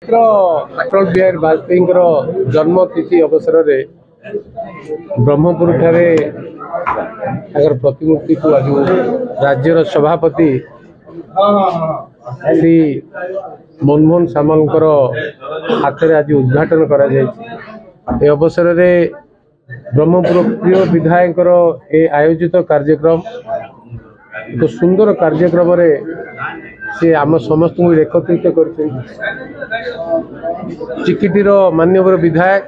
पवित्र अटल बिहारी वाजपेयी जन्म तिथि अवसर में ब्रह्मपुर ठारे प्रतिमूर्ति को आज राज्यर सभापति श्री मनमोहन सामलकर हाथ में आज उद्घाटन करा जाए। अवसर में ब्रह्मपुर प्रिय विधायक आयोजित कार्यक्रम एक सुंदर कार्यक्रम से आम समस्त को एकत्रित कर चिकिटीर मान्यवर विधायक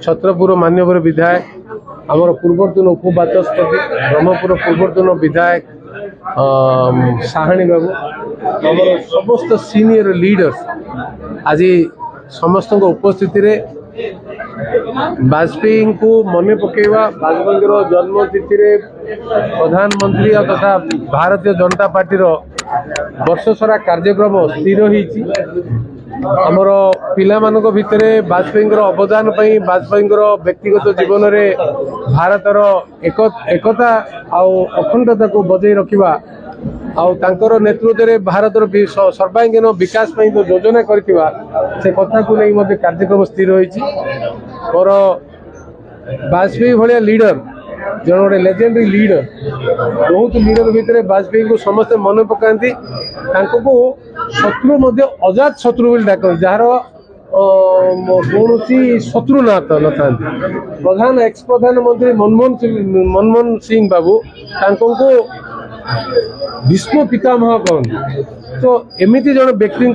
छत्रपुर मान्यवर विधायक आमर पूर्वतन उपबाचस्पति ब्रह्मपुर पूर्वतन विधायक साहाणी बाबू आम समस्त सीनियर लीडर्स आज समस्त उपस्थिति रे वाजपेयी को मन पकेवा वाजपेयी जन्म तिथि रे प्रधानमंत्री तथा भारतीय जनता पार्टी वर्ष सारा कार्यक्रम स्थिर होईची। आमर पिला मानक भितरे वाजपेयी अवदान पई वाजपेयी व्यक्तिगत जीवन रे भारतर एकता आउ अखंडता को बजाई रखिबा आउ तांकर नेतृत्व में भारतर सर्वांगीन विकास पई तो योजना करथिबा से कथा को नहीं मते कार्यक्रम स्थिर होईची। और वाजपेयी भलिया लीडर जन गोटे लेजेंडरी लीडर बहुत लीडर भितर वाजपेयी को समस्त मन पकाती शत्रु मध्य अजात शत्रु बोली डाक जार कौन शत्रु न था प्रधान एक्स प्रधानमंत्री मनमोहन सिंह बाबू को भीष्म पितामह कहते। तो एमती जन व्यक्ति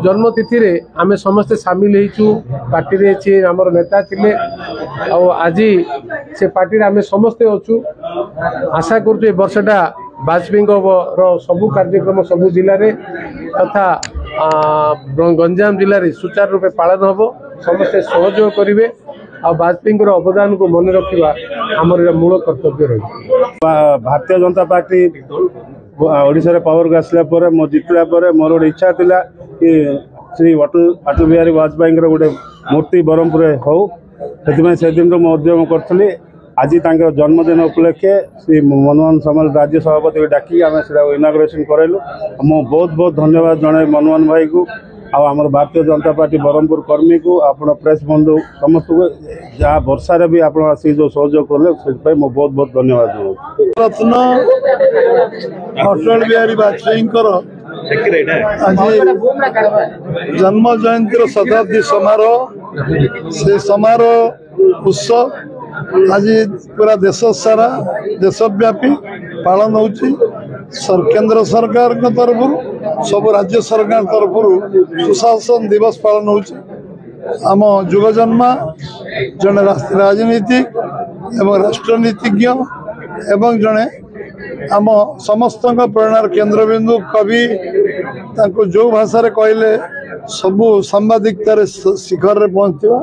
जन्म तिथि रे आमे समस्ते सामिल होइछु पार्टी रे छी हमर नेता थिले आज से पार्टी रे आमे समस्ते अछु। आशा करछु ए वर्षटा वाजपेयी सबु कार्यक्रम सबु जिले रे तथा गंजाम जिले रे सुचारू रूपे पालन हबो समस्ते सहयोग करिवे आ वाजपेयी अवदान को मन रखा आमर मूल कर्तव्य रही। भारतीय जनता पार्टी ओडिशा पावर को आसला मो जितला मोर गोटे इच्छा थिला कि श्री अटल बिहारी वाजपेयी गोटे मूर्ति ब्रह्मपुर हो से दिन उद्यम करी आज जन्मदिन उपलक्षे श्री मनमोहन सामल राज्य सभापति डाकी आम से इनाग्रेसन करलु। मो बहुत बहुत धन्यवाद जन मनमोहन भाई को आमर भारतीय जनता पार्टी ब्रह्मपुर कर्मी को आपण प्रेस बंधु समस्त को जहाँ वर्षा भी आप जो सहयोग कले से बहुत बहुत धन्यवाद जनाऊँ। रत्न अटल बिहारी वाजपेयी आज जन्म जयंती शताब्दी समारोह से समारोह उत्सव आज पूरा देश सारा देशव्यापी पालन होची। केंद्र सरकार तरफ सब राज्य सरकार तरफ सुशासन दिवस पालन होची। आम युवजन्मा जड़े राजनीतिक एवं राष्ट्रनीतिज्ञ एवं जड़े आम समस्त प्रेरणार केन्द्रबिंदु कवि जो भाषा कहले सबू सांबादिकतार शिखर में पहुँचवा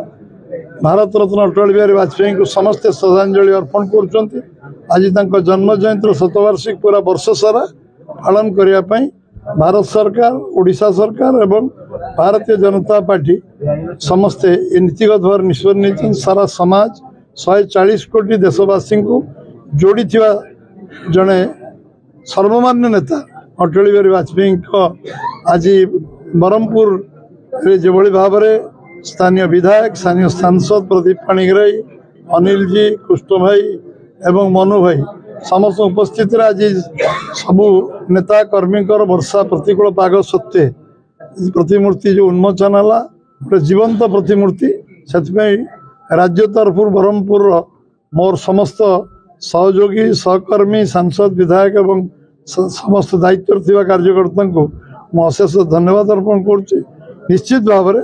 भारत रत्न अटल बिहारी वाजपेयी को समस्ते श्रद्धांजलि अर्पण कर आज जन्म जयंती शतवार्षिक पूरा वर्ष सारा पालन करने भारत सरकार ओडिशा सरकार एवं भारतीय जनता पार्टी समस्ते नीतिगत भाव निष्पत्ति नहीं सारा समाज 140 कोटी देशवासी को जोड़ी जड़े सर्वमान्य नेता अटल बिहारी वाजपेयी आज ब्रह्मपुर जो भाव में स्थानीय विधायक स्थानीय सांसद प्रदीप पाणिग्राही अनिल जी कृष्ण भाई एवं मनु भाई समस्त उपस्थित आज सबू नेता कर्मी वर्षा प्रतिकूल पाग सत्वे प्रतिमूर्ति जो उन्मोचन है गोटे जीवंत प्रतिमूर्ति से राज्य तरफ ब्रह्मपुर मोर समस्त सहयोगी सहकर्मी सांसद विधायक एवं समस्त दायित्व थिबा कार्यकर्ता को मु अशेष धन्यवाद अर्पण कर। निश्चित भाव में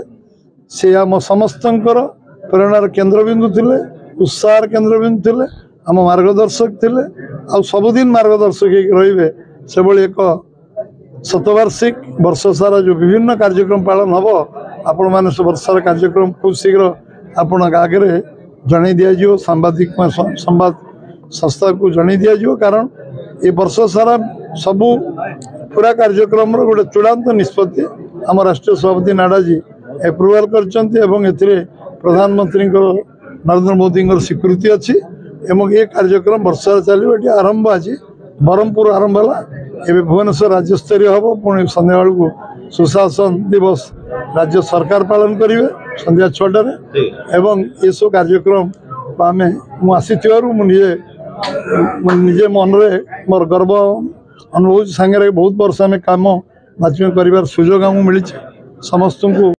से आम समस्त प्रेरणार केन्द्रबिंदु थिले उत्साह केन्द्रबिंदु थिले आम मार्गदर्शक थिले आ सबुदिन मार्गदर्शक रहिबे से भली एक शतवार्षिक वर्ष सारा जो विभिन्न कार्यक्रम पालन हम आपण माने वर्षार कार्यक्रम खूब शीघ्र आपण आगे जन दिज्व सांबादिक संवाद संस्था को जन दिज्व कारण ये वर्ष सारा सबू पूरा कार्यक्रम गोटे चूड़ांत निष्पत्ति आम राष्ट्रीय सभापति नाडा जी एप्रुवाल कर प्रधानमंत्री नरेंद्र मोदी स्वीकृति अच्छी एवं ये कार्यक्रम वर्षा चलो ये आरंभ आज ब्रह्मपुर आरंभ है। भुवनेश्वर राज्यस्तरीय हम पुणी संध्या को सुशासन दिवस राज्य सरकार पालन करेंगे संध्या 6टार एवं ये सब कार्यक्रम आम मुझे निजे मन मोर गर्व अनुभव सांगे बहुत वर्ष आम कम बातमी कर सुजोग आमको मिली समस्त को